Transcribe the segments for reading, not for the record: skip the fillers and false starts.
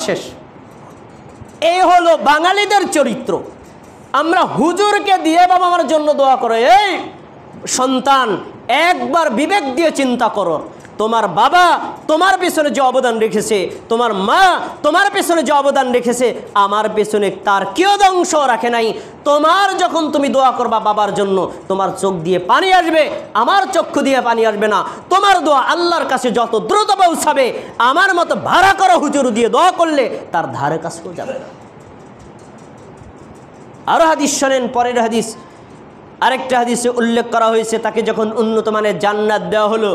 শেষ। এই হলো বাঙালিদের চরিত্র। আমরা হুজুরকে দিয়ে বাবা মার জন্য দোয়া করো। এই সন্তান, একবার বিবেক দিয়ে চিন্তা করো, তোমার বাবা তোমার পেছনে যে অবদান রেখেছে, তোমার মা তোমার পেছনে যে অবদান রেখেছে, আমার পেছনে তার কেউ অংশ রাখে নাই। তোমার যখন তুমি দোয়া করবা বাবার জন্য, তোমার চোখ দিয়ে পানি আসবে, আমার চক্ষু দিয়ে পানি আসবে না। তোমার দোয়া আল্লাহর কাছে যত দ্রুত পৌঁছাবে, আমার মতো ভাড়া করা হুজুর দিয়ে দোয়া করলে তার ধারে কাছেও যাবে না। আরো হাদিস শোনেন, পরের হাদিস, আরেকটা হাদিসে উল্লেখ করা হয়েছে, তাকে যখন উন্নত মানের জান্নাত দেওয়া হলো,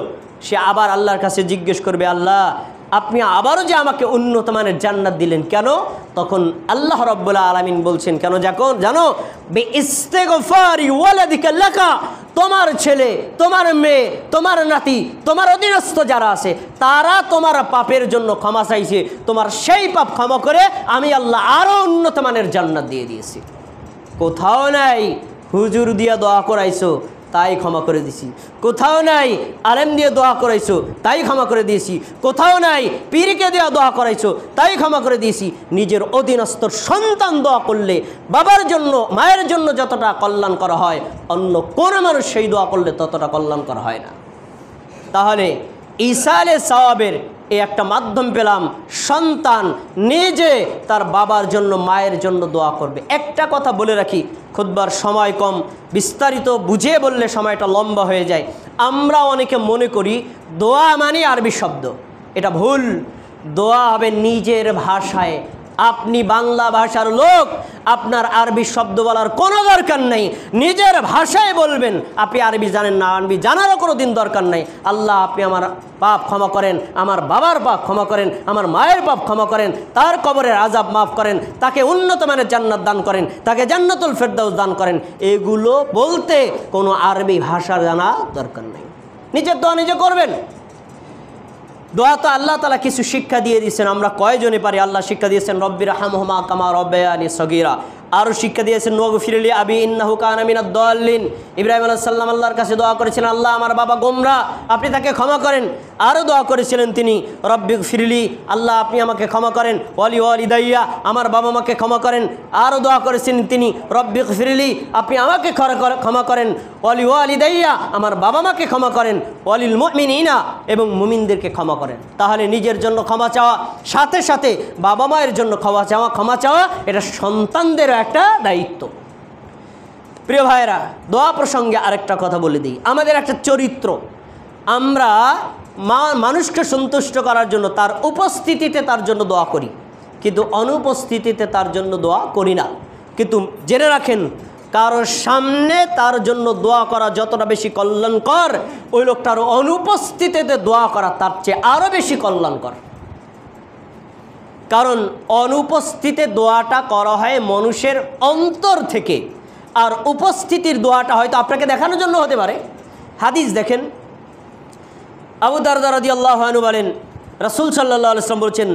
সে আবার আল্লাহর কাছে জিজ্ঞেস করবে, আল্লাহ আপনি আবারও যে আমাকে উন্নত মানের জান্নাত দিলেন কেন? তখন আল্লাহ রাব্বুল আলামিন বলছেন, কেন জানো? বিইস্তিগফারি ওয়ালাদিকা লাকা, তোমার ছেলে, তোমার মেয়ে, তোমার নাতি, তোমার অধীনস্থ যারা আছে, তারা তোমার পাপের জন্য ক্ষমা চাইছে, তোমার সেই পাপ ক্ষমা করে আমি আল্লাহ আরও উন্নত মানের জান্নাত দিয়ে দিয়েছি। কোথাও নাই হুজুর দিয়ে দোয়া করাইছো তাই ক্ষমা করে দিছি, কোথাও নাই আলেম দিয়ে দোয়া করাইছো তাই ক্ষমা করে দিয়েছি, কোথাও নাই পীরকে দিয়ে দোয়া করাইছো তাই ক্ষমা করে দিয়েছি। নিজের অধীনস্থ সন্তান দোয়া করলে বাবার জন্য মায়ের জন্য যতটা কল্যাণ করা হয়, অন্য কোনো মানুষ সেই দোয়া করলে ততটা কল্যাণ করা হয় না। তাহলে ইসালে সওয়াবের এই একটা মাধ্যম পেলাম, সন্তান নিজে তার বাবার জন্য মায়ের জন্য দোয়া করবে। একটা কথা বলে রাখি, খুতবার সময় কম, বিস্তারিত বুঝিয়ে বললে সময়টা লম্বা হয়ে যায়। আমরা অনেকে মনে করি দোয়া মানে আরবি শব্দ, এটা ভুল। দোয়া হবে নিজের ভাষায়। আপনি বাংলা ভাষার লোক, আপনার আরবি শব্দ বলার কোনো দরকার নেই, নিজের ভাষায় বলবেন। আপনি আরবি জানেন না, আরবি জানারও কোনো দিন দরকার নেই। আল্লাহ আপনি আমার পাপ ক্ষমা করেন, আমার বাবার পাপ ক্ষমা করেন, আমার মায়ের পাপ ক্ষমা করেন, তার কবরের আযাব মাফ করেন, তাকে উন্নত মানের জান্নাত দান করেন, তাকে জান্নাতুল ফেরদাউস দান করেন। এগুলো বলতে কোনো আরবি ভাষা জানা দরকার নেই, নিজের দোয়া নিজে করবেন। দোয়া তো আল্লাহ তাআলা কিছু শিক্ষা দিয়ে দিয়েছেন, আমরা কয়জনে পারি? আল্লাহ শিক্ষা দিয়েছেন রব্বিরহামহুমা কামা রাব্বায়ানি সগীরা। আরও শিক্ষা দিয়েছেন ওয়াগফিরলি আবি ইন্নাহু কানা মিনাদ দাল্লিন। ইব্রাহিম আলাইহিস সালাম আল্লাহর কাছে দোয়া করেছিলেন, আল্লাহ আমার বাবা গোমরা, আপনি তাকে ক্ষমা করেন। আরও দোয়া করেছিলেন তিনি রব্বিগফিরলি, আল্লাহ আপনি আমাকে ক্ষমা করেন, ওয়ালি ওয়ালিদাইয়া, আমার বাবা মাকে ক্ষমা করেন। আরও দোয়া করেছিলেন তিনি রব্বিগফিরলি, আপনি আমাকে ক্ষমা করেন, ওয়ালি ওয়ালিদাইয়া, আমার বাবা মাকে ক্ষমা করেন, ওয়ালিল মুমিনিনা, এবং মুমিনদেরকে ক্ষমা করেন। তাহলে নিজের জন্য ক্ষমা চাওয়া, সাথে সাথে বাবা মায়ের জন্য ক্ষমা চাওয়া এটা সন্তানদের একটা দায়িত্ব। প্রিয় ভাইরা, দোয়া প্রসঙ্গে আরেকটা কথা বলে দিই। আমাদের একটা চরিত্র, আমরা মানুষকে সন্তুষ্ট করার জন্য তার উপস্থিতিতে তার জন্য দোয়া করি, কিন্তু অনুপস্থিতিতে তার জন্য দোয়া করি না। কিন্তু জেনে রাখেন, কারোর সামনে তার জন্য দোয়া করা যতটা বেশি কল্যাণকর, ওই লোকটার অনুপস্থিতিতে দোয়া করা তার চেয়ে আরও বেশি কল্যাণকর। কারণ অনুপস্থিতিতে দোয়াটা করা হয় মানুষের অন্তর থেকে, আর উপস্থিতির দোয়াটা হয়তো আপনাকে দেখানোর জন্য হতে পারে। হাদিস দেখেন, আবু দারদা রাদিয়াল্লাহু আনহু বলেন, রাসূল সাল্লাল্লাহু আলাইহি ওয়াসাল্লাম বলেছেন,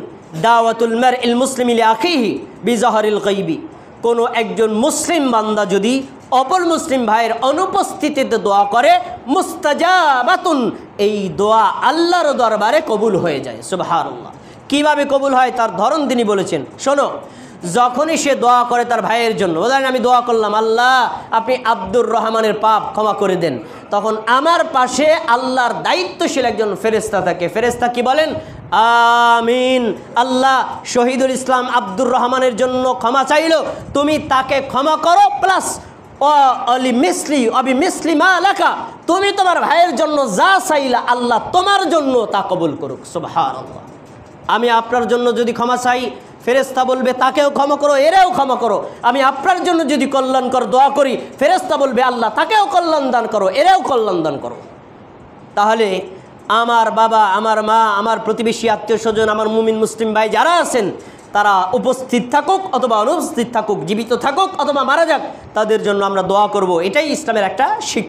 দাওয়াতুল মারইল মুসলিমি লিআখিহি বিজাহরিল গায়বি। কোনো একজন মুসলিম বান্দা যদি অপর মুসলিম ভাইয়ের অনুপস্থিতিতে দোয়া করে, মুস্তাজাবাতুন, এই দোয়া আল্লাহর দরবারে কবুল হয়ে যায়। সুবহানাল্লাহ। কিভাবে কবুল হয় তার ধরন তিনি বলেছেন, শোনো। যখনই সে দোয়া করে তার ভাইয়ের জন্য, বলেন আমি দোয়া করলাম, আল্লাহ আপনি আব্দুর রহমানের পাপ ক্ষমা করে দেন, তখন আমার পাশে আল্লাহর দায়িত্বশীল একজন ফেরেশতা থাকে। ফেরেশতা কি বলেন? আমিন। আল্লাহ শহীদুল ইসলাম আব্দুর রহমানের জন্য ক্ষমা চাইল, তুমি তাকে ক্ষমা করো, প্লাস মিসলি মা লাকা, তুমি তোমার ভাইয়ের জন্য যা চাইলা আল্লাহ তোমার জন্য তা কবুল করুক। সুবহানাল্লাহ। আমি আপনার জন্য যদি ক্ষমা চাই, ফেরেশতা বলবে তাকেও ক্ষমা করো, এরাও ক্ষমা করো। আমি আপনার জন্য যদি কল্যাণকর দোয়া করি, ফেরেশতা বলবে আল্লাহ তাকেও কল্যাণ দান করো, এরাও কল্যাণ দান করো। তাহলে আমার বাবা, আমার মা, আমার প্রতিবেশী, আত্মীয় স্বজন, আমার মুমিন মুসলিম ভাই যারা আছেন, তারা উপস্থিত থাকুক অথবা অনুপস্থিত থাকুক, জীবিত থাকুক অথবা মারা যাক, তাদের জন্য আমরা দোয়া করব। এটাই ইসলামের একটা শিক্ষা।